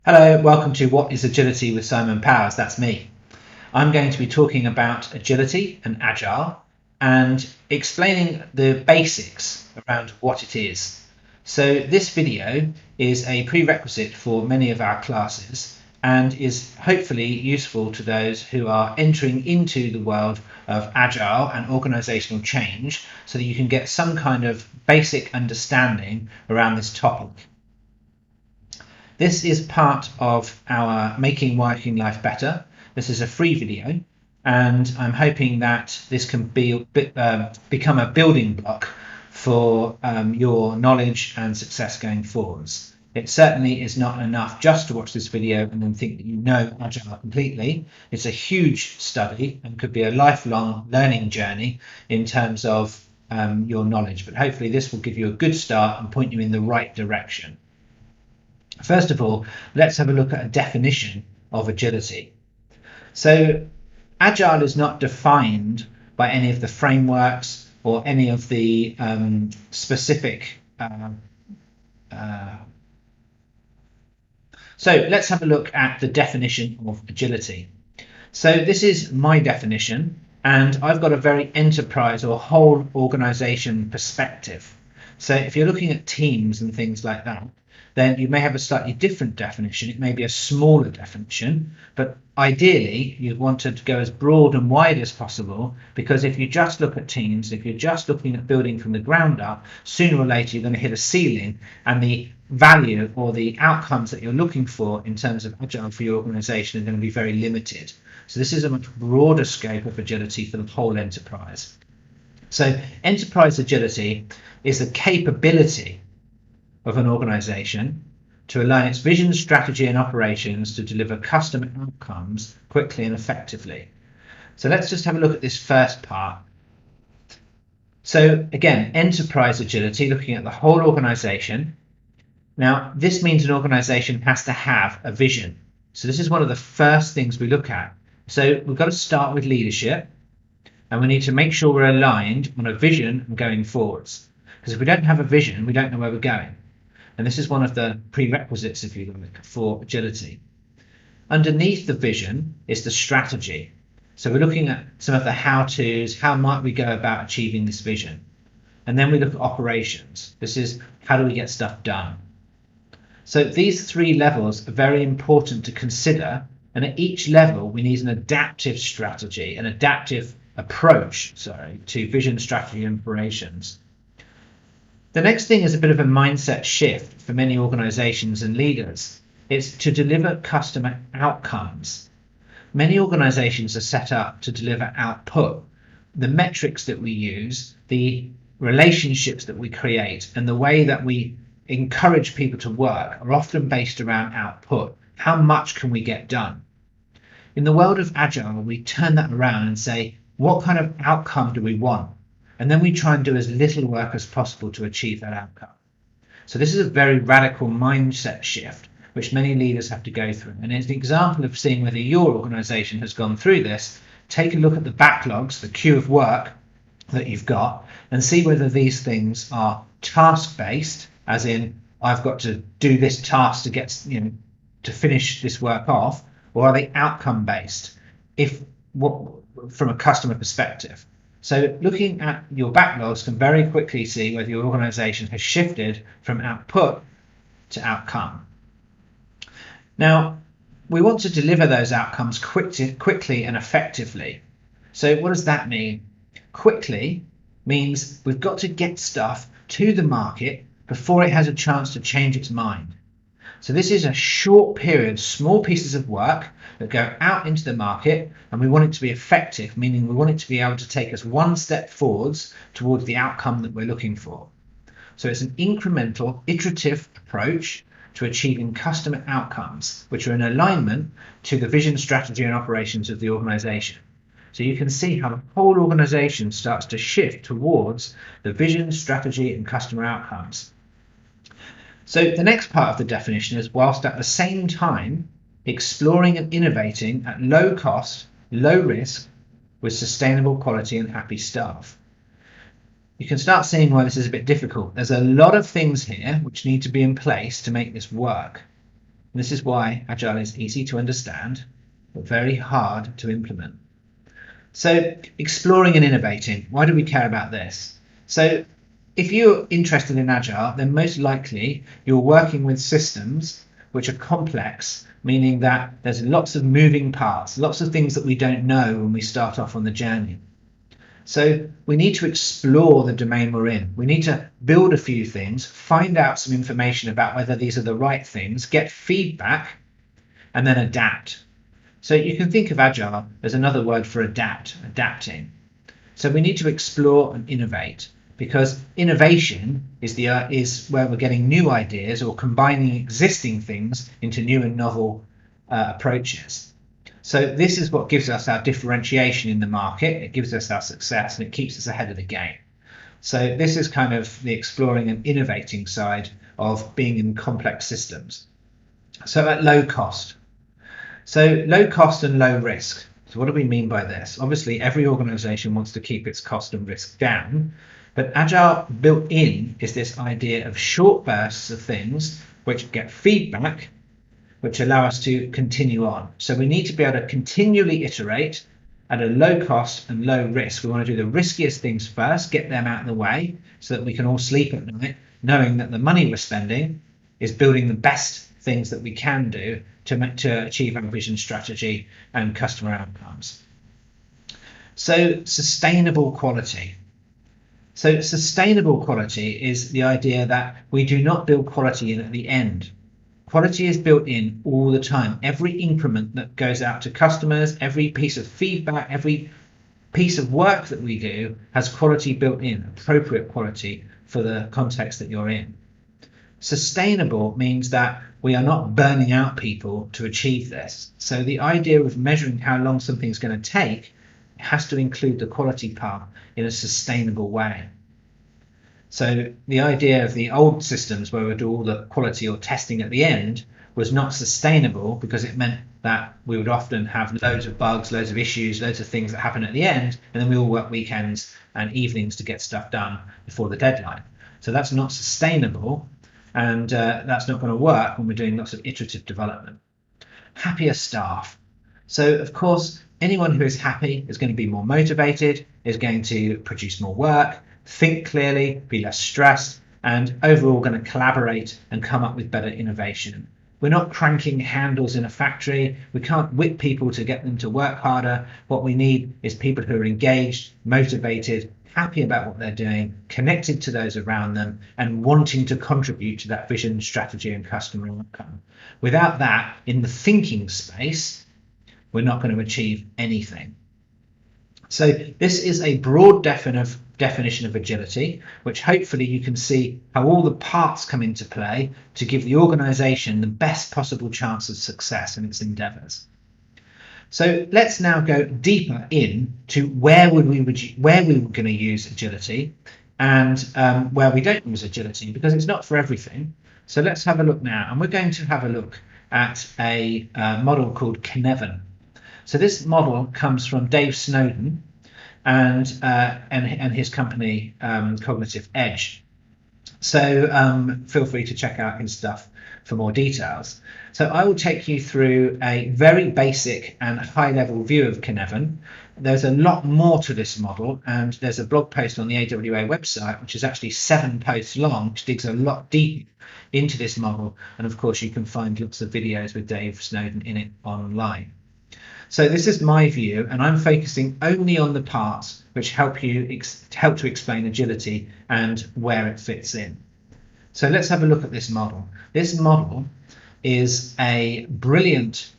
Hello, welcome to What is Agility with Simon Powers. That's me. I'm going to be talking about agility and agile and explaining the basics around what it is. So this video is a prerequisite for many of our classes and is hopefully useful to those who are entering into the world of agile and organizational change so that you can get some kind of basic understanding around this topic. This is part of our Making Working Life Better. This is a free video, and I'm hoping that this can become a building block for your knowledge and success going forwards. It certainly is not enough just to watch this video and then think that you know Agile completely. It's a huge study and could be a lifelong learning journey in terms of your knowledge, but hopefully this will give you a good start and point you in the right direction. First of all, let's have a look at a definition of agility. So, agile is not defined by any of the frameworks or any of the specific. So, let's have a look at the definition of agility. So, this is my definition, and I've got a very enterprise or whole organization perspective. So, if you're looking at teams and things like that, then you may have a slightly different definition. It may be a smaller definition, but ideally you'd want to go as broad and wide as possible, because if you just look at teams, if you're just looking at building from the ground up, sooner or later you're going to hit a ceiling, and the value or the outcomes that you're looking for in terms of agile for your organization are going to be very limited. So this is a much broader scope of agility for the whole enterprise. So enterprise agility is the capability of an organization to align its vision, strategy, and operations to deliver customer outcomes quickly and effectively. So let's just have a look at this first part. So again, enterprise agility, looking at the whole organization. Now, this means an organization has to have a vision. So this is one of the first things we look at. So we've got to start with leadership, and we need to make sure we're aligned on a vision and going forwards. Because if we don't have a vision, we don't know where we're going. And this is one of the prerequisites, if you like, for agility. Underneath the vision is the strategy. So we're looking at some of the how-tos, how might we go about achieving this vision? And then we look at operations. This is how do we get stuff done? So these three levels are very important to consider. And at each level, we need an adaptive strategy, an adaptive approach, to vision, strategy, and operations. The next thing is a bit of a mindset shift for many organizations and leaders. It's to deliver customer outcomes. Many organizations are set up to deliver output. The metrics that we use, the relationships that we create, and the way that we encourage people to work are often based around output. How much can we get done? In the world of Agile, we turn that around and say, what kind of outcome do we want? And then we try and do as little work as possible to achieve that outcome. So this is a very radical mindset shift, which many leaders have to go through. And as an example of seeing whether your organization has gone through this, take a look at the backlogs, the queue of work that you've got, and see whether these things are task-based, as in, I've got to do this task to get, to finish this work off, or are they outcome-based, from a customer perspective. So looking at your backlogs can very quickly see whether your organization has shifted from output to outcome. Now, we want to deliver those outcomes quickly and effectively. So what does that mean? Quickly means we've got to get stuff to the market before it has a chance to change its mind. So this is a short period, small pieces of work that go out into the market, and we want it to be effective, meaning we want it to be able to take us one step forwards towards the outcome that we're looking for. So it's an incremental, iterative approach to achieving customer outcomes, which are in alignment to the vision, strategy, and operations of the organization. So you can see how the whole organization starts to shift towards the vision, strategy, and customer outcomes. So the next part of the definition is, whilst at the same time exploring and innovating at low cost, low risk, with sustainable quality and happy staff. You can start seeing why this is a bit difficult. There's a lot of things here which need to be in place to make this work. This is why Agile is easy to understand, but very hard to implement. So exploring and innovating, why do we care about this? So if you're interested in Agile, then most likely you're working with systems which are complex, meaning that there's lots of moving parts, lots of things that we don't know when we start off on the journey. So we need to explore the domain we're in. We need to build a few things, find out some information about whether these are the right things, get feedback, and then adapt. So you can think of Agile as another word for adapting. So we need to explore and innovate, because innovation is where we're getting new ideas or combining existing things into new and novel approaches. So this is what gives us our differentiation in the market. It gives us our success, and it keeps us ahead of the game. So this is kind of the exploring and innovating side of being in complex systems. So at low cost. So low cost and low risk. So what do we mean by this? Obviously, every organization wants to keep its cost and risk down, but Agile built in is this idea of short bursts of things which get feedback, which allow us to continue on. So we need to be able to continually iterate at a low cost and low risk. We want to do the riskiest things first, get them out of the way so that we can all sleep at night, knowing that the money we're spending is building the best things that we can do to achieve our vision, strategy, and customer outcomes. So sustainable quality. So sustainable quality is the idea that we do not build quality in at the end. Quality is built in all the time. Every increment that goes out to customers, every piece of feedback, every piece of work that we do has quality built in, appropriate quality for the context that you're in. Sustainable means that we are not burning out people to achieve this. So the idea of measuring how long something's going to take has to include the quality part in a sustainable way. So the idea of the old systems where we do all the quality or testing at the end was not sustainable, because it meant that we would often have loads of bugs, loads of issues, loads of things that happen at the end, and then we all work weekends and evenings to get stuff done before the deadline. So that's not sustainable, and that's not going to work when we're doing lots of iterative development. Happier staff. So of course, anyone who is happy is going to be more motivated, is going to produce more work, think clearly, be less stressed, and overall going to collaborate and come up with better innovation. We're not cranking handles in a factory. We can't whip people to get them to work harder. What we need is people who are engaged, motivated, happy about what they're doing, connected to those around them, and wanting to contribute to that vision, strategy, and customer outcome. Without that, in the thinking space, we're not going to achieve anything. So this is a broad definition of agility, which hopefully you can see how all the parts come into play to give the organization the best possible chance of success in its endeavors. So let's now go deeper into where we were going to use agility and where we don't use agility, because it's not for everything. So let's have a look now, and we're going to have a look at a model called Cynefin. So this model comes from Dave Snowden and his company Cognitive Edge. So feel free to check out his stuff for more details. So I will take you through a very basic and high-level view of Cynefin. There's a lot more to this model, and there's a blog post on the AWA website, which is actually 7 posts long, which digs a lot deeper into this model. And of course, you can find lots of videos with Dave Snowden in it online. So this is my view, and I'm focusing only on the parts which help to explain agility and where it fits in. So let's have a look at this model. This model is a brilliant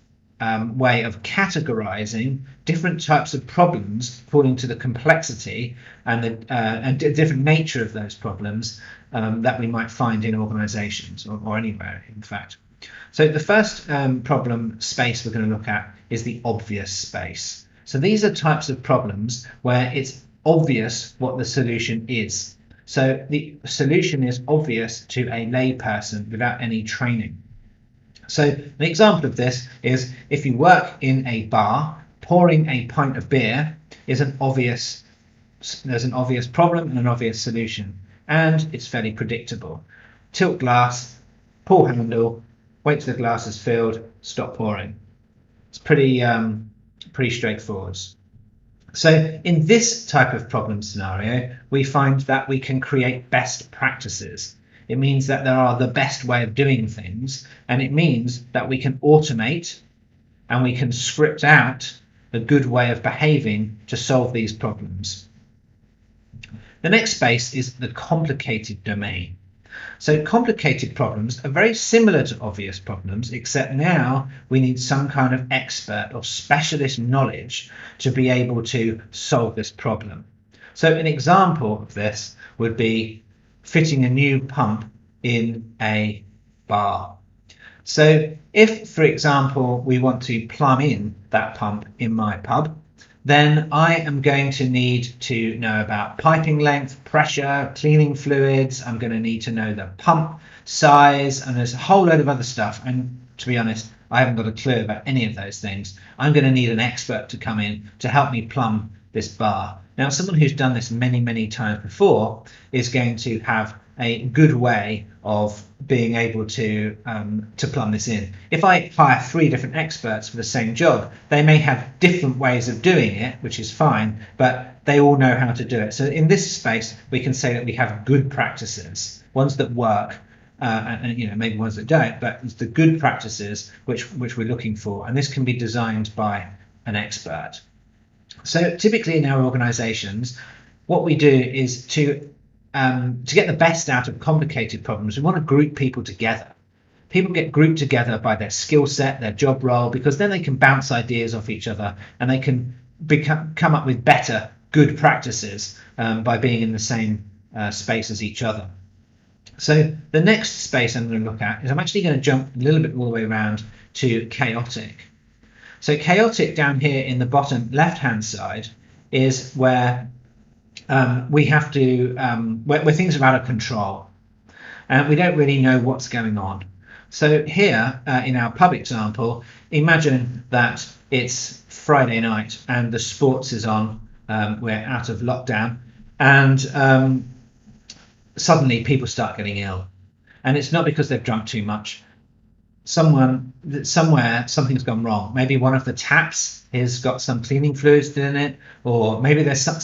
way of categorizing different types of problems according to the complexity and the different nature of those problems that we might find in organizations or anywhere, in fact. So the first problem space we're going to look at is the obvious space. So these are types of problems where it's obvious what the solution is. So the solution is obvious to a layperson without any training. So an example of this is if you work in a bar, pouring a pint of beer is there's an obvious problem and an obvious solution, and it's fairly predictable. Tilt glass, pull handle, wait till the glass is filled, stop pouring. It's pretty straightforward. So in this type of problem scenario, we find that we can create best practices. It means that there are the best way of doing things, and it means that we can automate and we can script out a good way of behaving to solve these problems. The next space is the complicated domain. So complicated problems are very similar to obvious problems, except now we need some kind of expert or specialist knowledge to be able to solve this problem. So an example of this would be fitting a new pump in a bar. So if, for example, we want to plumb in that pump in my pub, then I am going to need to know about piping length, pressure, cleaning fluids. I'm going to need to know the pump size, and there's a whole load of other stuff. And to be honest, I haven't got a clue about any of those things. I'm going to need an expert to come in to help me plumb this bar. Now, someone who's done this many, many times before is going to have a good way of being able to plumb this in. If I hire 3 different experts for the same job, they may have different ways of doing it, which is fine, but they all know how to do it. So in this space, we can say that we have good practices, ones that work, and maybe ones that don't, but it's the good practices which we're looking for, and this can be designed by an expert. So typically in our organizations, what we do is to get the best out of complicated problems, we want to group people together. People get grouped together by their skill set, their job role, because then they can bounce ideas off each other and they can come up with better, good practices by being in the same space as each other. So the next space I'm going to look at is I'm actually going to jump a little bit all the way around to chaotic. So chaotic down here in the bottom left-hand side is where we have to, where things are out of control and we don't really know what's going on. So here in our pub example, imagine that it's Friday night and the sports is on, we're out of lockdown, and suddenly people start getting ill. And it's not because they've drunk too much. Somewhere something's gone wrong. Maybe one of the taps has got some cleaning fluids in it, or maybe there's some,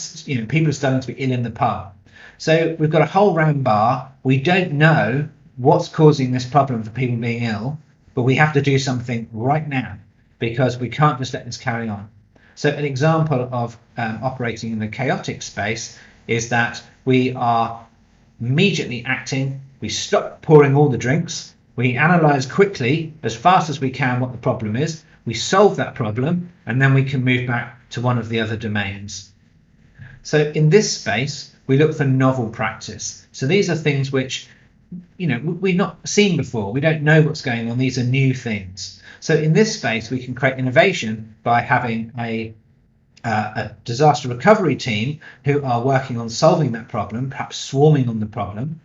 people are starting to be ill in the pub. So we've got a whole round bar. We don't know what's causing this problem for people being ill, but we have to do something right now because we can't just let this carry on. So an example of operating in the chaotic space is that we are immediately acting. We stop pouring all the drinks. We analyze quickly, as fast as we can, what the problem is. We solve that problem, and then we can move back to one of the other domains. So in this space, we look for novel practice. So these are things which, we've not seen before. We don't know what's going on. These are new things. So in this space, we can create innovation by having a disaster recovery team who are working on solving that problem, perhaps swarming on the problem.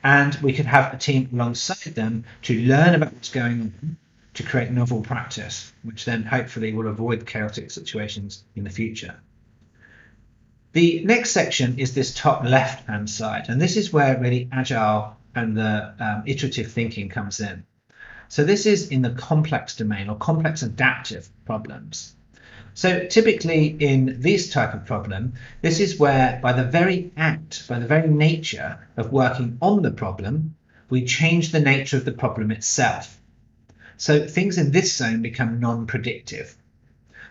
And we could have a team alongside them to learn about what's going on, to create novel practice, which then hopefully will avoid chaotic situations in the future. The next section is this top left-hand side, and this is where really Agile and the iterative thinking comes in. So this is in the complex domain, or complex adaptive problems. So typically in this type of problem, this is where by the very nature of working on the problem, we change the nature of the problem itself. So things in this zone become non-predictive.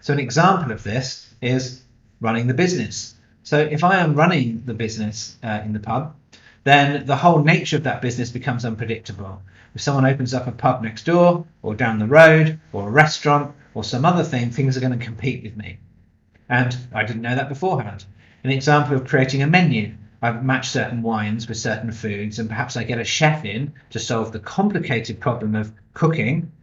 So an example of this is running the business. So if I am running the business in the pub, then the whole nature of that business becomes unpredictable. If someone opens up a pub next door or down the road or a restaurant or some other thing, things are going to compete with me. And I didn't know that beforehand. An example of creating a menu. I've matched certain wines with certain foods, and perhaps I get a chef in to solve the complicated problem of cooking.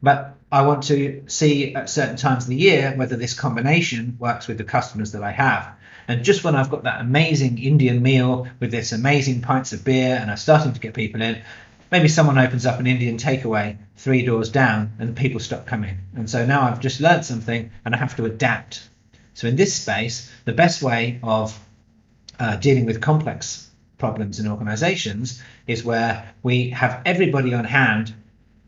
But I want to see at certain times of the year whether this combination works with the customers that I have. And just when I've got that amazing Indian meal with this amazing pints of beer and I'm starting to get people in, maybe someone opens up an Indian takeaway 3 doors down and people stop coming. And so now I've just learned something and I have to adapt. So in this space, the best way of dealing with complex problems in organizations is where we have everybody on hand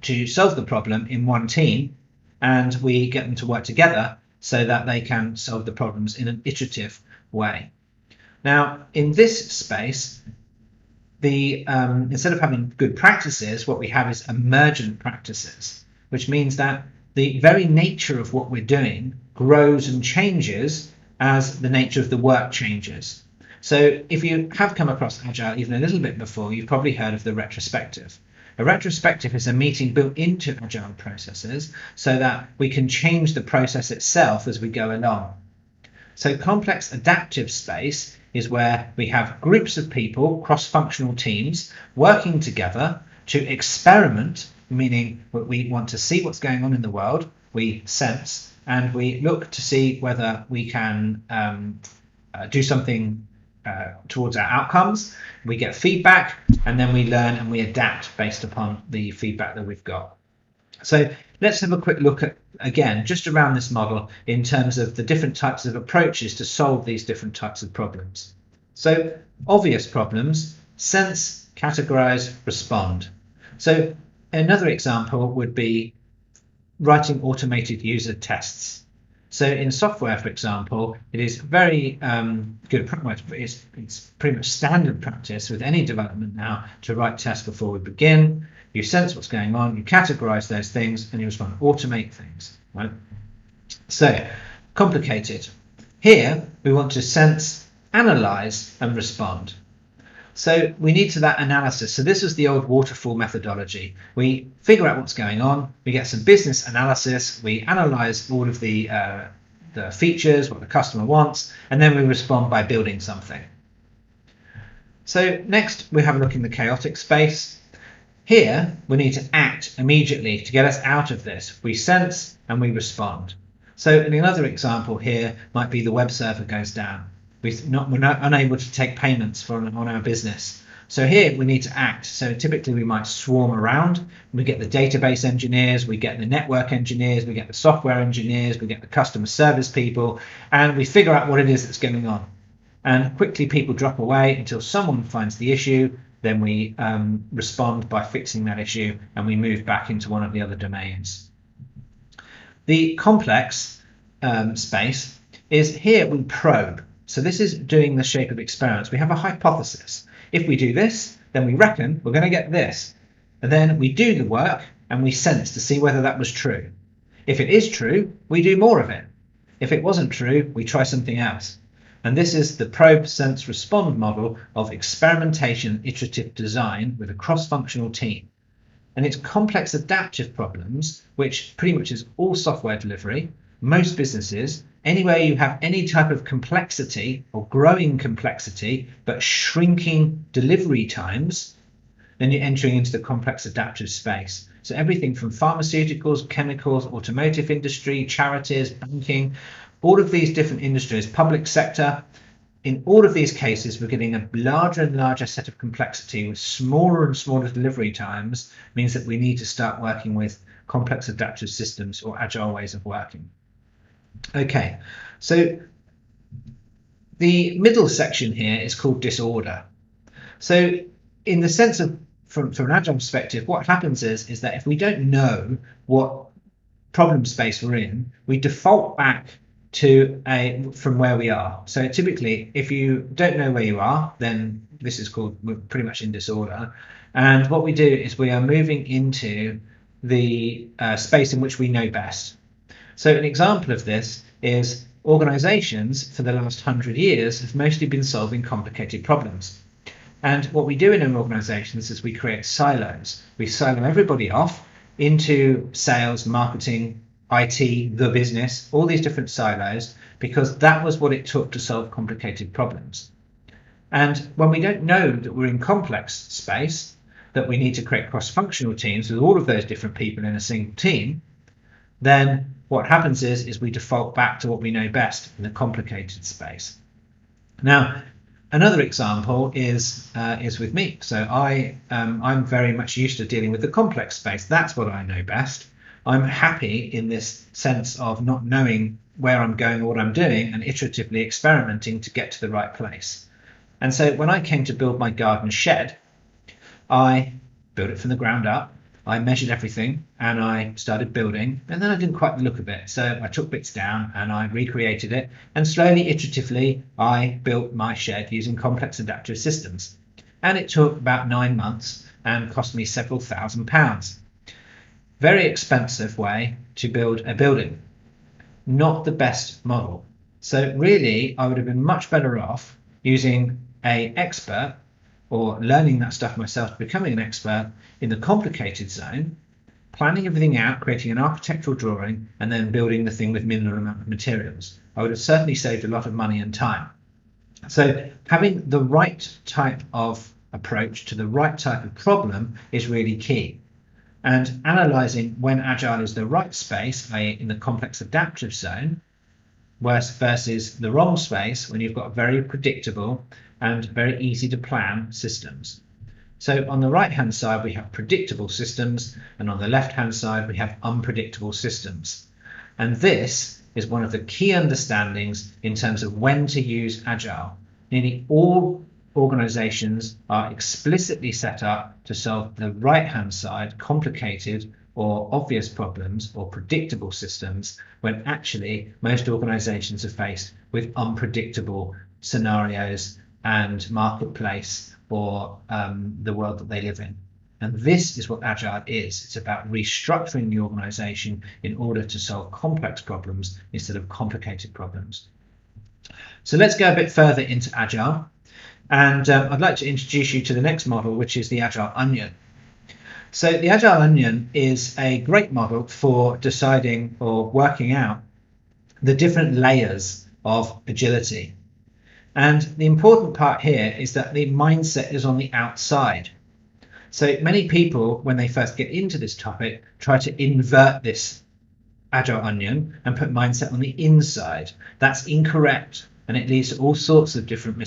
to solve the problem in one team, and we get them to work together so that they can solve the problems in an iterative way. Now, in this space, instead of having good practices, what we have is emergent practices, which means that the very nature of what we're doing grows and changes as the nature of the work changes. So if you have come across Agile even a little bit before, you've probably heard of the retrospective. A retrospective is a meeting built into Agile processes so that we can change the process itself as we go along. So complex adaptive space is where we have groups of people, cross-functional teams, working together to experiment, meaning we want to see what's going on in the world, we sense, and we look to see whether we can do something towards our outcomes. We get feedback, and then we learn and we adapt based upon the feedback that we've got. So let's have a quick look at, again, just around this model in terms of the different types of approaches to solve these different types of problems. So obvious problems: sense, categorize, respond. So another example would be writing automated user tests. So in software, for example, it is very good. It's pretty much standard practice with any development now to write tests before we begin. You sense what's going on, you categorize those things, and you just want to automate things, right? So complicated. Here we want to sense, analyze, and respond. So we need to that analysis. So this is the old waterfall methodology. We figure out what's going on, we get some business analysis, we analyze all of the features, what the customer wants, and then we respond by building something. So next we have a look in the chaotic space. Here we need to act immediately to get us out of this. We sense and we respond. So another example here might be the web server goes down. We're not unable to take payments on our business. So here we need to act. So typically we might swarm around. We get the database engineers, we get the network engineers, we get the software engineers, we get the customer service people, and we figure out what it is that's going on. And quickly people drop away until someone finds the issue. Then we respond by fixing that issue, and we move back into one of the other domains. The complex space is here we probe. So this is doing the shape of experiments. We have a hypothesis. If we do this, then we reckon we're going to get this. And then we do the work and we sense to see whether that was true. If it is true, we do more of it. If it wasn't true, we try something else. And this is the probe, sense, respond model of experimentation, iterative design with a cross-functional team. And it's complex adaptive problems, which pretty much is all software delivery, most businesses. Anywhere you have any type of complexity or growing complexity, but shrinking delivery times, then you're entering into the complex adaptive space. So everything from pharmaceuticals, chemicals, automotive industry, charities, banking, all of these different industries, public sector. In all of these cases, we're getting a larger and larger set of complexity with smaller and smaller delivery times, means that we need to start working with complex adaptive systems or agile ways of working. Okay, so the middle section here is called disorder. So in the sense of, from an agile perspective, what happens is that if we don't know what problem space we're in, we default back to from where we are. So typically, if you don't know where you are, then this is called, we're pretty much in disorder. And what we do is we are moving into the space in which we know best. So an example of this is organizations for the last 100 years have mostly been solving complicated problems. And what we do in organizations is we create silos. We silo everybody off into sales, marketing, IT, the business, all these different silos, because that was what it took to solve complicated problems. And when we don't know that we're in complex space, that we need to create cross-functional teams with all of those different people in a single team, then what happens is we default back to what we know best in the complicated space. Now, another example is with me. So I'm very much used to dealing with the complex space. That's what I know best. I'm happy in this sense of not knowing where I'm going or what I'm doing and iteratively experimenting to get to the right place. And so when I came to build my garden shed, I built it from the ground up. I measured everything and I started building, and then I didn't quite look a bit. So I took bits down and I recreated it, and slowly, iteratively, I built my shed using complex adaptive systems. And it took about 9 months and cost me several £1,000s. Very expensive way to build a building. Not the best model. So really, I would have been much better off using an expert or learning that stuff myself, becoming an expert in the complicated zone, planning everything out, creating an architectural drawing, and then building the thing with minimal amount of materials. I would have certainly saved a lot of money and time. So having the right type of approach to the right type of problem is really key. And analysing when Agile is the right space, i.e. in the complex adaptive zone, versus the wrong space when you've got very predictable and very easy to plan systems. So on the right hand side we have predictable systems, and on the left hand side we have unpredictable systems. And this is one of the key understandings in terms of when to use Agile. Nearly all organizations are explicitly set up to solve the right hand side complicated or obvious problems or predictable systems, when actually most organizations are faced with unpredictable scenarios and marketplace or the world that they live in. And this is what Agile is. It's about restructuring the organization in order to solve complex problems instead of complicated problems. So let's go a bit further into Agile. And I'd like to introduce you to the next model, which is the Agile Onion. So the Agile Onion is a great model for deciding or working out the different layers of agility. And the important part here is that the mindset is on the outside. So many people, when they first get into this topic, try to invert this Agile Onion and put mindset on the inside. That's incorrect, and it leads to all sorts of different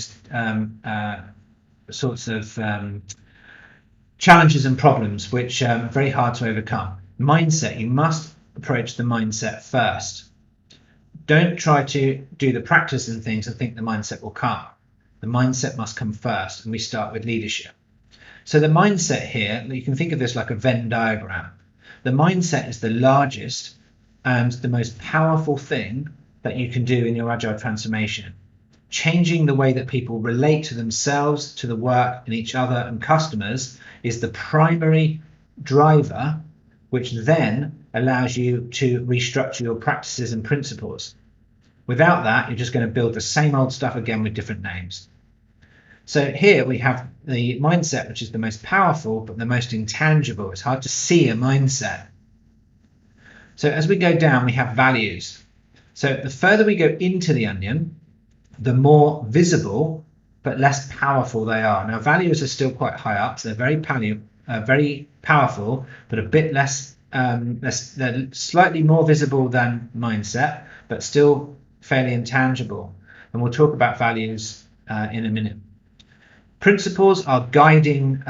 challenges and problems which are very hard to overcome. Mindset, you must approach the mindset first. Don't try to do the practice and things and think the mindset will come. The mindset must come first, and we start with leadership. So the mindset here, you can think of this like a Venn diagram. The mindset is the largest and the most powerful thing that you can do in your Agile transformation. Changing the way that people relate to themselves, to the work, and each other and customers is the primary driver, which then allows you to restructure your practices and principles. Without that, you're just going to build the same old stuff again with different names. So here we have the mindset, which is the most powerful, but the most intangible. It's hard to see a mindset. So as we go down, we have values. So the further we go into the onion, the more visible but less powerful they are. Now values are still quite high up, so they're very powerful, but a bit less, they're slightly more visible than mindset, but still fairly intangible. And we'll talk about values in a minute. Principles are guiding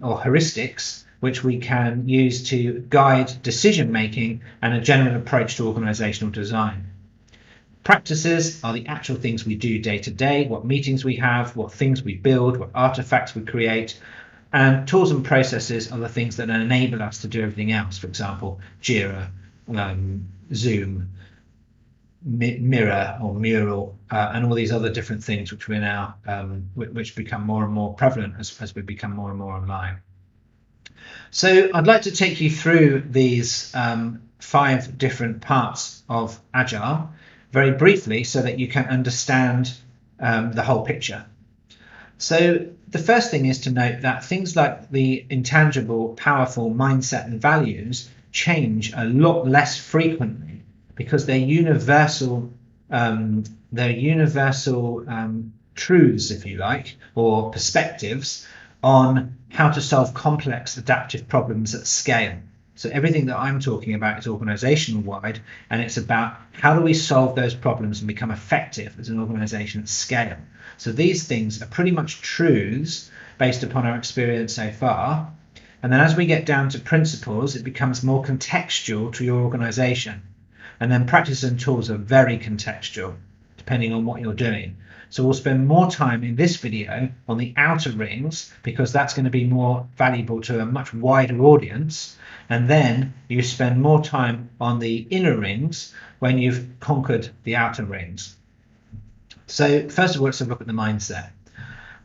or heuristics, which we can use to guide decision making and a general approach to organizational design. Practices are the actual things we do day to day, what meetings we have, what things we build, what artifacts we create. And tools and processes are the things that enable us to do everything else. For example, Jira, Zoom, Mirror or Mural, and all these other different things which we're now, which become more and more prevalent as we become more and more online. So I'd like to take you through these 5 different parts of Agile very briefly so that you can understand the whole picture. So the first thing is to note that things like the intangible, powerful mindset and values change a lot less frequently because they're universal truths, if you like, or perspectives on how to solve complex adaptive problems at scale. So everything that I'm talking about is organizational wide, and it's about how do we solve those problems and become effective as an organization at scale. So these things are pretty much truths based upon our experience so far. And then as we get down to principles, it becomes more contextual to your organization. And then practices and tools are very contextual. depending on what you're doing. So we'll spend more time in this video on the outer rings because that's going to be more valuable to a much wider audience. And then you spend more time on the inner rings when you've conquered the outer rings. So first of all, let's have a look at the mindset.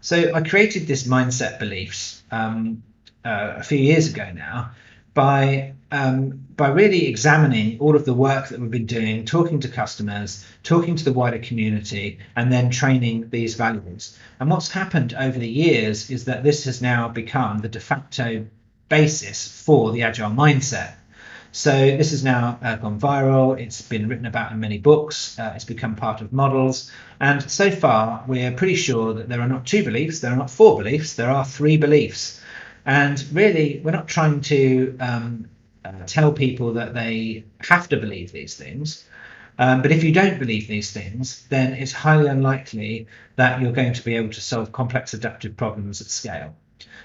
So I created this mindset beliefs a few years ago now by really examining all of the work that we've been doing, talking to customers, talking to the wider community, and then training these values. And what's happened over the years is that this has now become the de facto basis for the Agile mindset. So this has now gone viral. It's been written about in many books. It's become part of models. And so far, we're pretty sure that there are not 2 beliefs, there are not 4 beliefs, there are 3 beliefs. And really, we're not trying to tell people that they have to believe these things. But if you don't believe these things, then it's highly unlikely that you're going to be able to solve complex adaptive problems at scale.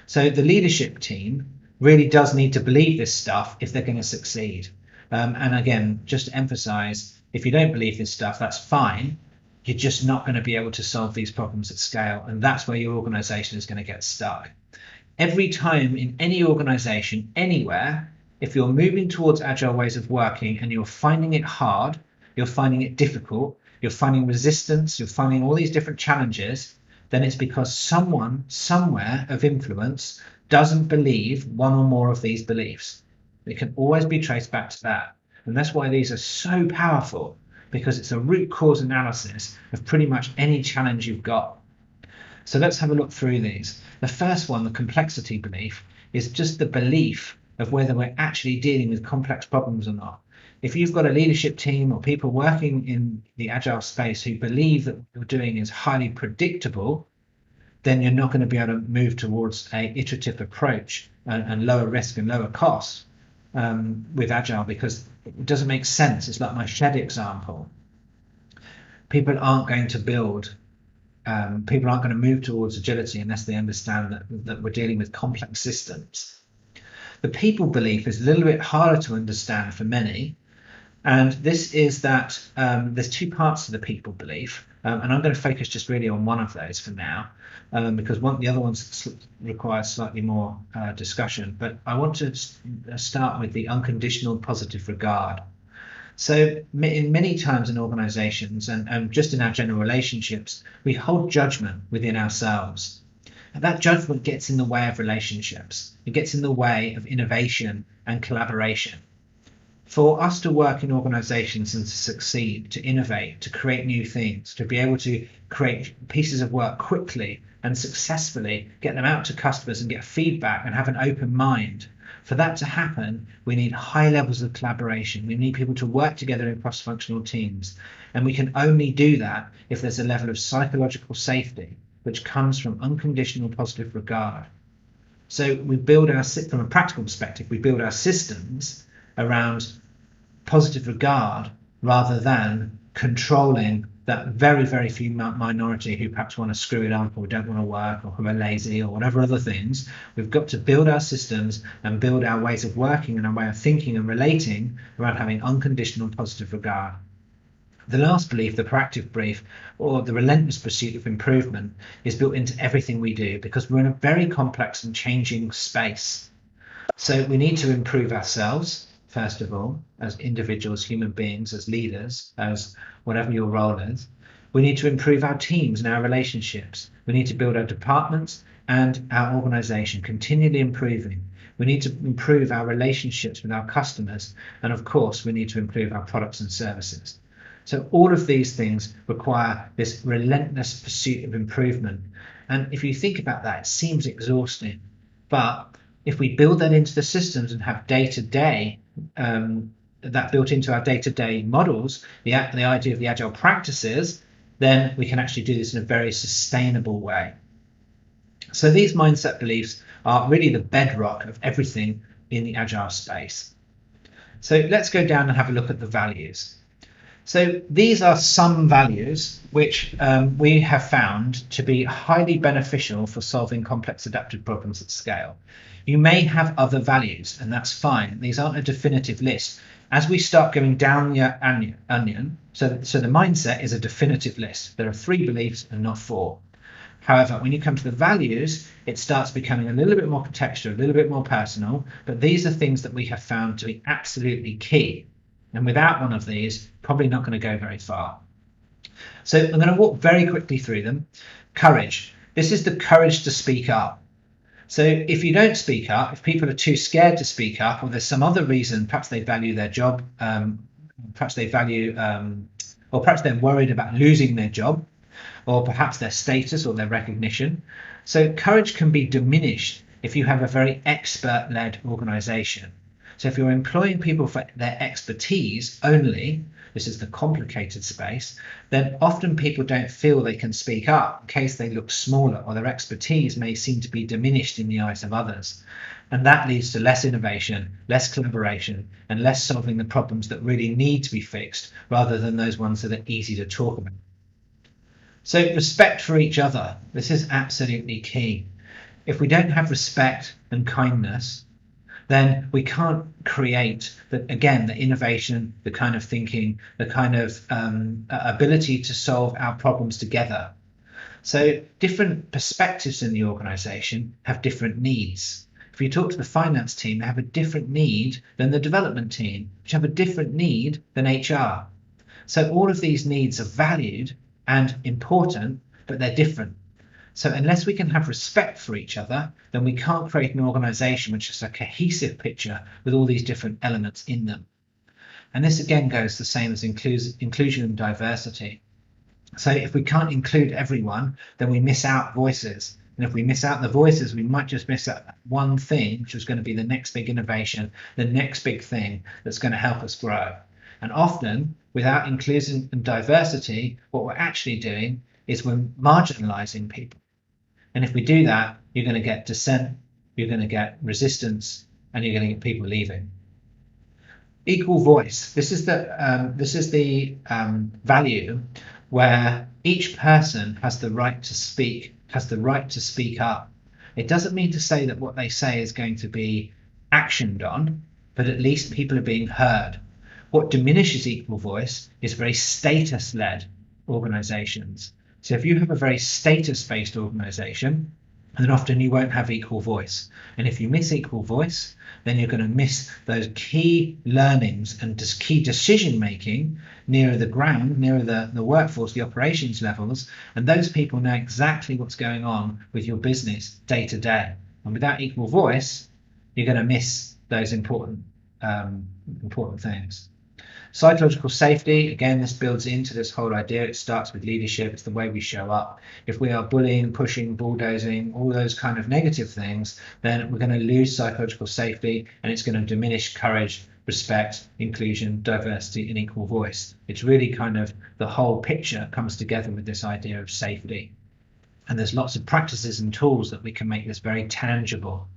So the leadership team really does need to believe this stuff if they're going to succeed. And again, just to emphasize, if you don't believe this stuff, that's fine. You're just not going to be able to solve these problems at scale. And that's where your organization is going to get stuck. Every time in any organization, anywhere, if you're moving towards agile ways of working and you're finding it hard, you're finding it difficult, you're finding resistance, you're finding all these different challenges, then it's because someone somewhere of influence doesn't believe one or more of these beliefs. It can always be traced back to that. And that's why these are so powerful, because it's a root cause analysis of pretty much any challenge you've got. So let's have a look through these. The first one, the complexity belief, is just the belief of whether we're actually dealing with complex problems or not. If you've got a leadership team or people working in the agile space who believe that what you're doing is highly predictable, then you're not going to be able to move towards an iterative approach and lower risk and lower cost with agile, because it doesn't make sense. It's like my shed example. People aren't going to move towards agility unless they understand that we're dealing with complex systems. The people belief is a little bit harder to understand for many, and this is that there's 2 parts to the people belief, and I'm going to focus just really on one of those for now, because the other ones require slightly more discussion. But I want to start with the unconditional positive regard. So many times in organizations and just in our general relationships, we hold judgment within ourselves. And that judgment gets in the way of relationships. It gets in the way of innovation and collaboration. For us to work in organizations and to succeed, to innovate, to create new things, to be able to create pieces of work quickly and successfully, get them out to customers and get feedback and have an open mind, for that to happen, we need high levels of collaboration. We need people to work together in cross-functional teams. And we can only do that if there's a level of psychological safety, which comes from unconditional positive regard. So we build from a practical perspective, we build our systems around positive regard rather than controlling that very, very few minority who perhaps want to screw it up or don't want to work or who are lazy or whatever other things. We've got to build our systems and build our ways of working and our way of thinking and relating around having unconditional positive regard. The last belief, the proactive belief, or the relentless pursuit of improvement, is built into everything we do because we're in a very complex and changing space. So we need to improve ourselves, first of all, as individuals, human beings, as leaders, as whatever your role is. We need to improve our teams and our relationships. We need to build our departments and our organization, continually improving. We need to improve our relationships with our customers. And of course, we need to improve our products and services. So all of these things require this relentless pursuit of improvement. And if you think about that, it seems exhausting. But if we build that into the systems and have day-to-day, that built into our day-to-day models, the idea of the agile practices, then we can actually do this in a very sustainable way. So these mindset beliefs are really the bedrock of everything in the agile space. So let's go down and have a look at the values. So these are some values which we have found to be highly beneficial for solving complex adaptive problems at scale. You may have other values, and that's fine. These aren't a definitive list. As we start going down the onion, so the mindset is a definitive list. There are 3 beliefs and not 4. However, when you come to the values, it starts becoming a little bit more contextual, a little bit more personal, but these are things that we have found to be absolutely key. And without one of these, probably not going to go very far. So I'm going to walk very quickly through them. Courage. This is the courage to speak up. So if you don't speak up, if people are too scared to speak up, or there's some other reason, perhaps they value their job, perhaps they value, or perhaps they're worried about losing their job, or perhaps their status or their recognition. So courage can be diminished if you have a very expert-led organization. So if you're employing people for their expertise only, this is the complicated space, then often people don't feel they can speak up in case they look smaller, or their expertise may seem to be diminished in the eyes of others. And that leads to less innovation, less collaboration, and less solving the problems that really need to be fixed, rather than those ones that are easy to talk about. So respect for each other. This is absolutely key. If we don't have respect and kindness, then we can't create the innovation, the kind of thinking, the kind of ability to solve our problems together. So different perspectives in the organization have different needs. If you talk to the finance team, they have a different need than the development team, which have a different need than HR. So all of these needs are valued and important, but they're different. So unless we can have respect for each other, then we can't create an organization which is a cohesive picture with all these different elements in them. And this again goes the same as inclusion and diversity. So if we can't include everyone, then we miss out voices. And if we miss out the voices, we might just miss out one thing, which is going to be the next big innovation, the next big thing that's going to help us grow. And often, without inclusion and diversity, what we're actually doing is we're marginalizing people. And if we do that, you're going to get dissent, you're going to get resistance, and you're going to get people leaving. Equal voice. This is the value where each person has the right to speak, has the right to speak up. It doesn't mean to say that what they say is going to be actioned on, but at least people are being heard. What diminishes equal voice is very status-led organizations. So if you have a very status-based organization, then often you won't have equal voice. And if you miss equal voice, then you're going to miss those key learnings and key decision-making nearer the ground, nearer the workforce, the operations levels. And those people know exactly what's going on with your business day to day. And without equal voice, you're going to miss those important things. Psychological safety, again, this builds into this whole idea. It starts with leadership. It's the way we show up. If we are bullying, pushing, bulldozing, all those kind of negative things, then we're going to lose psychological safety, and it's going to diminish courage, respect, inclusion, diversity, and equal voice. It's really kind of the whole picture comes together with this idea of safety. And there's lots of practices and tools that we can make this very tangible.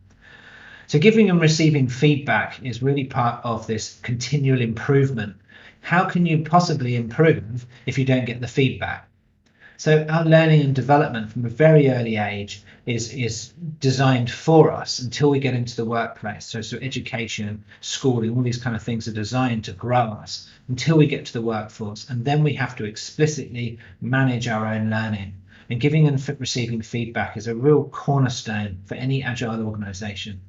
So giving and receiving feedback is really part of this continual improvement. How can you possibly improve if you don't get the feedback? So our learning and development from a very early age is designed for us until we get into the workplace. So education, schooling, all these kind of things are designed to grow us until we get to the workforce. And then we have to explicitly manage our own learning. And giving and receiving feedback is a real cornerstone for any agile organization.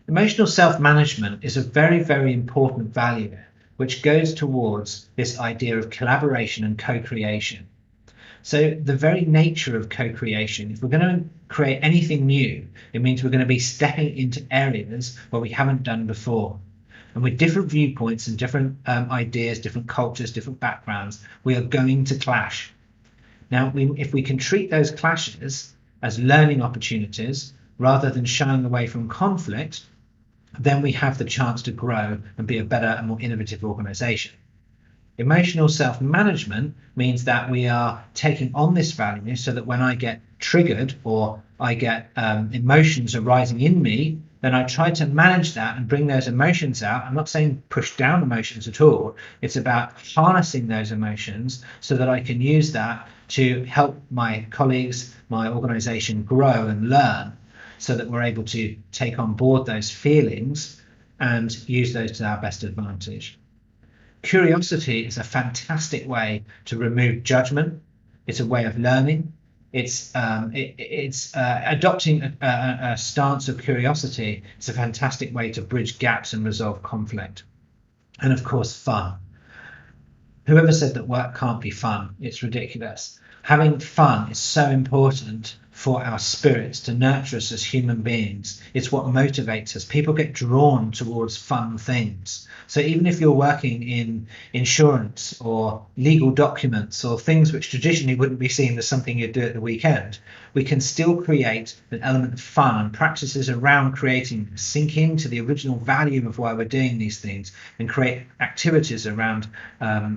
Emotional self-management is a very, very important value, which goes towards this idea of collaboration and co-creation. So the very nature of co-creation, if we're going to create anything new, it means we're going to be stepping into areas where we haven't done before. And with different viewpoints and different ideas, different cultures, different backgrounds, we are going to clash. Now, if we can treat those clashes as learning opportunities rather than shying away from conflict, then we have the chance to grow and be a better and more innovative organization. Emotional self-management means that we are taking on this value so that when I get triggered or I get emotions arising in me, then I try to manage that and bring those emotions out. I'm not saying push down emotions at all. It's about harnessing those emotions so that I can use that to help my colleagues, my organization grow and learn, so that we're able to take on board those feelings and use those to our best advantage. Curiosity is a fantastic way to remove judgment. It's a way of learning. It's adopting a stance of curiosity. It's a fantastic way to bridge gaps and resolve conflict. And of course, fun. Whoever said that work can't be fun? It's ridiculous. Having fun is so important for our spirits to nurture us as human beings. It's what motivates us. People get drawn towards fun things. So even if you're working in insurance or legal documents or things which traditionally wouldn't be seen as something you'd do at the weekend, we can still create an element of fun and practices around creating, sink into the original value of why we're doing these things, and create activities around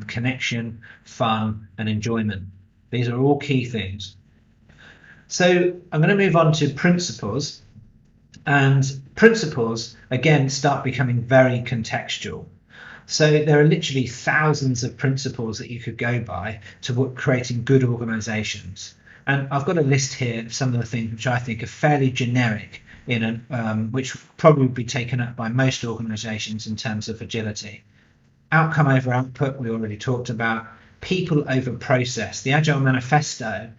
connection, fun, and enjoyment. These are all key things. So I'm going to move on to principles, and principles again start becoming very contextual. So there are literally thousands of principles that you could go by to creating good organizations. And I've got a list here of some of the things which I think are fairly generic which probably would be taken up by most organizations in terms of agility. Outcome over output, we already talked about. People over process. The Agile Manifesto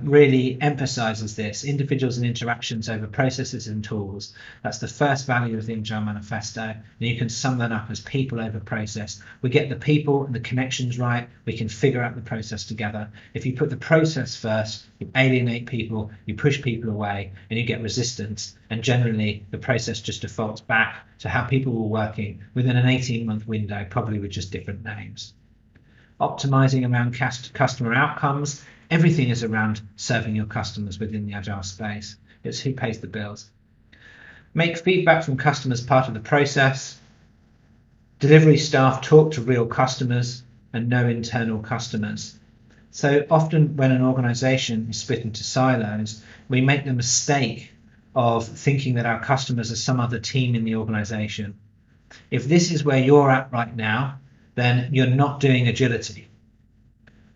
really emphasizes this: individuals and interactions over processes and tools. That's the first value of the Agile Manifesto, and you can sum that up as people over process. We get the people and the connections right, we can figure out the process together. If you put the process first, you alienate people, you push people away, and you get resistance, and generally the process just defaults back to how people were working within an 18-month window, probably with just different names. Optimizing around customer outcomes. Everything is around serving your customers within the Agile space. It's who pays the bills. Make feedback from customers part of the process. Delivery staff talk to real customers and no internal customers. So often when an organization is split into silos, we make the mistake of thinking that our customers are some other team in the organization. If this is where you're at right now, then you're not doing agility.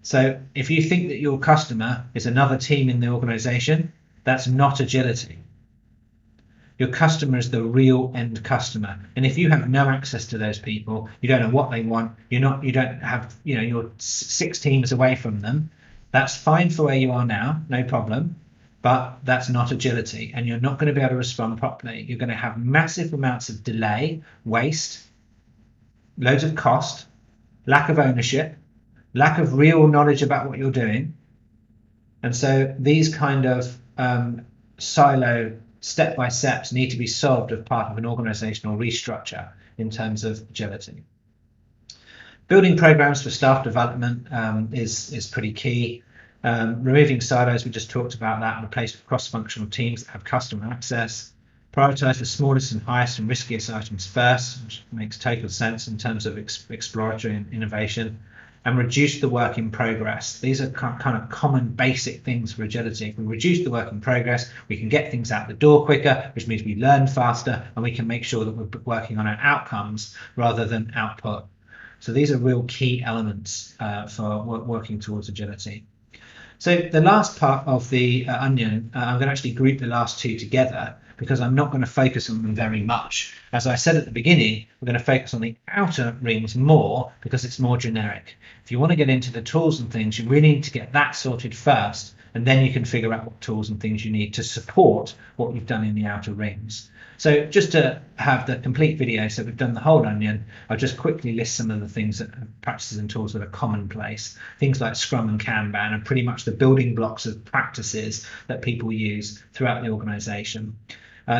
So if you think that your customer is another team in the organization, that's not agility. Your customer is the real end customer. And if you have no access to those people, you don't know what they want, you don't have, you're 6 teams away from them, that's fine for where you are now, no problem. But that's not agility, and you're not going to be able to respond properly. You're going to have massive amounts of delay, waste, loads of cost, lack of ownership, lack of real knowledge about what you're doing. And so these kind of silo step-by-steps need to be solved as part of an organizational restructure in terms of agility. Building programs for staff development is pretty key. Removing silos, we just talked about that, and replace with cross-functional teams that have customer access. Prioritize the smallest and highest and riskiest items first, which makes total sense in terms of exploratory and innovation. And reduce the work in progress. These are kind of common basic things for agility. If we reduce the work in progress, we can get things out the door quicker, which means we learn faster, and we can make sure that we're working on our outcomes rather than output. So these are real key elements for working towards agility. So the last part of the onion, I'm going to actually group the last two together because I'm not going to focus on them very much. As I said at the beginning, we're going to focus on the outer rings more because it's more generic. If you want to get into the tools and things, you really need to get that sorted first, and then you can figure out what tools and things you need to support what you've done in the outer rings. So just to have the complete video, so we've done the whole onion, I'll just quickly list some of the things that practices and tools that are commonplace. Things like Scrum and Kanban are pretty much the building blocks of practices that people use throughout the organization.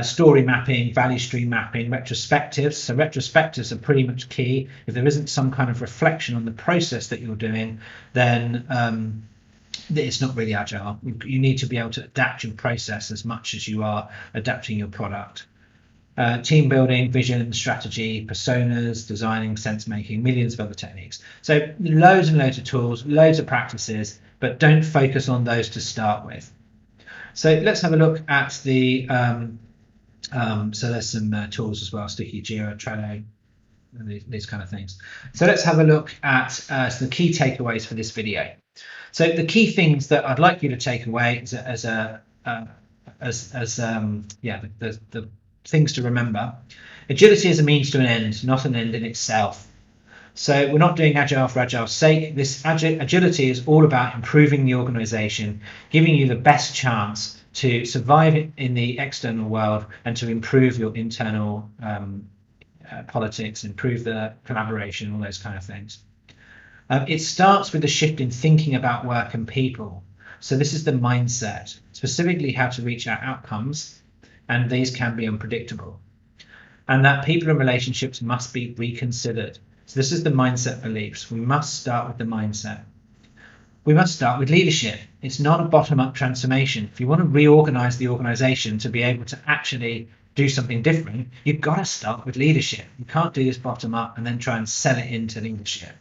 Story mapping, value stream mapping, retrospectives. So retrospectives are pretty much key. If there isn't some kind of reflection on the process that you're doing, then it's not really agile. You need to be able to adapt your process as much as you are adapting your product. Team building, vision, strategy, personas, designing, sense making, millions of other techniques. So loads and loads of tools, loads of practices, but don't focus on those to start with. So let's have a look at the so there's some tools as well: Sticky, Jira, Trello, and these kind of things. So let's have a look at the key takeaways for this video. So the key things that I'd like you to take away the things to remember Agility is a means to an end, not an end in itself. So we're not doing Agile for Agile's sake. This agility is all about improving the organization, giving you the best chance to survive in the external world and to improve your internal politics, improve the collaboration, all those kind of things. It starts with a shift in thinking about work and people. So this is the mindset, specifically how to reach our outcomes, and these can be unpredictable. And that people and relationships must be reconsidered. So this is the mindset beliefs. We must start with the mindset. We must start with leadership. It's not a bottom-up transformation. If you want to reorganize the organization to be able to actually do something different, you've got to start with leadership. You can't do this bottom-up and then try and sell it into leadership.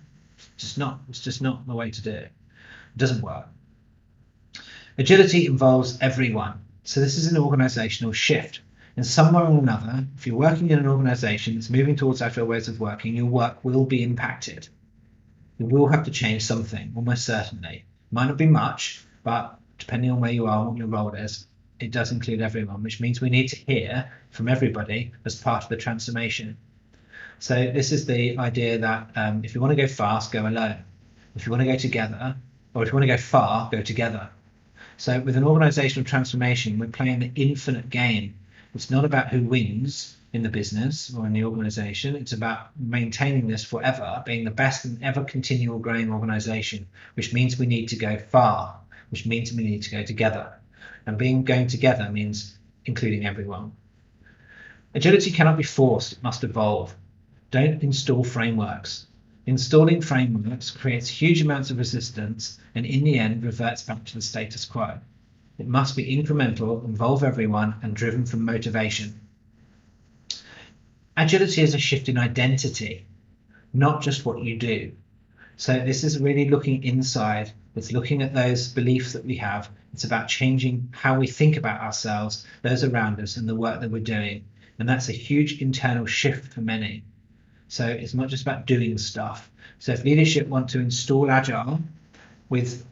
It's just not the way to do it. It doesn't work. Agility involves everyone. So this is an organizational shift. And somewhere or another, if you're working in an organization that's moving towards agile ways of working, your work will be impacted. You will have to change something, almost certainly. Might not be much, but depending on where you are and what your role is, it does include everyone, which means we need to hear from everybody as part of the transformation. So this is the idea that if you want to go fast, go alone. If you want to go together, or if you want to go far, go together. So with an organizational transformation, we're playing the infinite game. It's not about who wins in the business or in the organization. It's about maintaining this forever, being the best and ever continual growing organization, which means we need to go far, which means we need to go together. And going together means including everyone. Agility cannot be forced, it must evolve. Don't install frameworks. Installing frameworks creates huge amounts of resistance and in the end reverts back to the status quo. It must be incremental, involve everyone, and driven from motivation. Agility is a shift in identity, not just what you do. So this is really looking inside. It's looking at those beliefs that we have. It's about changing how we think about ourselves, those around us, and the work that we're doing. And that's a huge internal shift for many. So it's not just about doing stuff. So if leadership want to install Agile with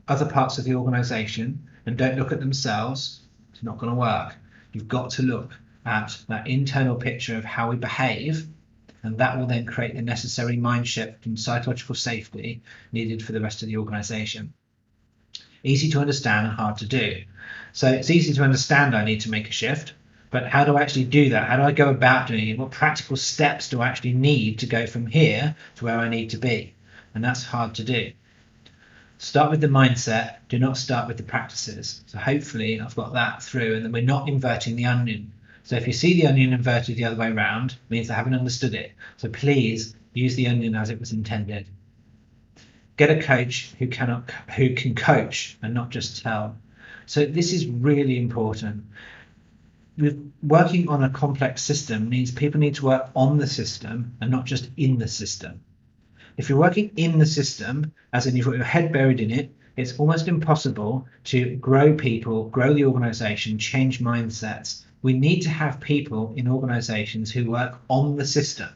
other parts of the organization and don't look at themselves, it's not going to work. You've got to look at that internal picture of how we behave, and that will then create the necessary mind shift and psychological safety needed for the rest of the organization. Easy to understand and hard to do. So it's easy to understand I need to make a shift, but how do I actually do that? How do I go about doing it? What practical steps do I actually need to go from here to where I need to be? And that's hard to do. Start with the mindset, do not start with the practices. So hopefully I've got that through and then we're not inverting the onion. So if you see the onion inverted the other way around, it means I haven't understood it. So please use the onion as it was intended. Get a coach who can coach and not just tell. So this is really important. Working on a complex system means people need to work on the system and not just in the system. If you're working in the system, as in you've got your head buried in it, it's almost impossible to grow people, grow the organization, change mindsets. We need to have people in organizations who work on the system,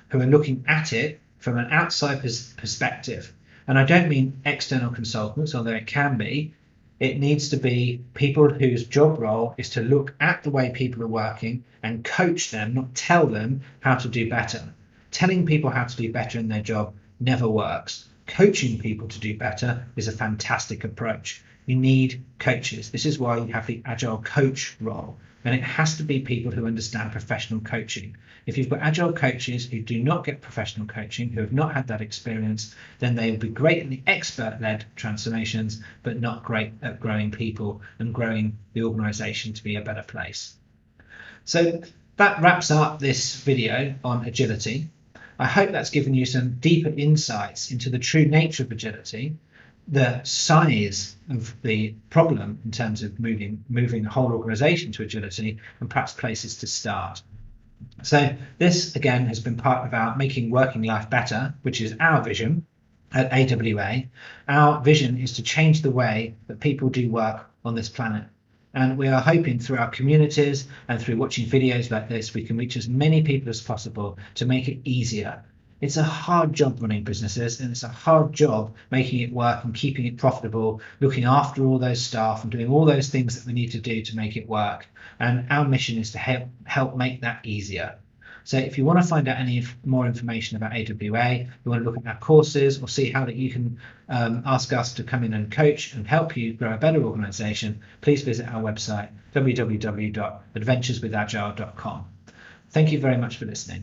who are looking at it from an outside perspective. And I don't mean external consultants, although it can be. It needs to be people whose job role is to look at the way people are working and coach them, not tell them how to do better. Telling people how to do better in their job never works. Coaching people to do better is a fantastic approach. You need coaches. This is why you have the Agile coach role. And it has to be people who understand professional coaching. If you've got Agile coaches who do not get professional coaching, who have not had that experience, then they will be great in the expert-led transformations, but not great at growing people and growing the organization to be a better place. So that wraps up this video on agility. I hope that's given you some deeper insights into the true nature of agility, the size of the problem in terms of moving the whole organization to agility, and perhaps places to start. So this again has been part of our Making Working Life Better, which is our vision at AWA. Our vision is to change the way that people do work on this planet. And we are hoping through our communities and through watching videos like this, we can reach as many people as possible to make it easier. It's a hard job running businesses, and it's a hard job making it work and keeping it profitable, looking after all those staff and doing all those things that we need to do to make it work. And our mission is to help make that easier. So if you want to find out any more information about AWA, you want to look at our courses or see how that you can ask us to come in and coach and help you grow a better organization, please visit our website, www.adventureswithagile.com. Thank you very much for listening.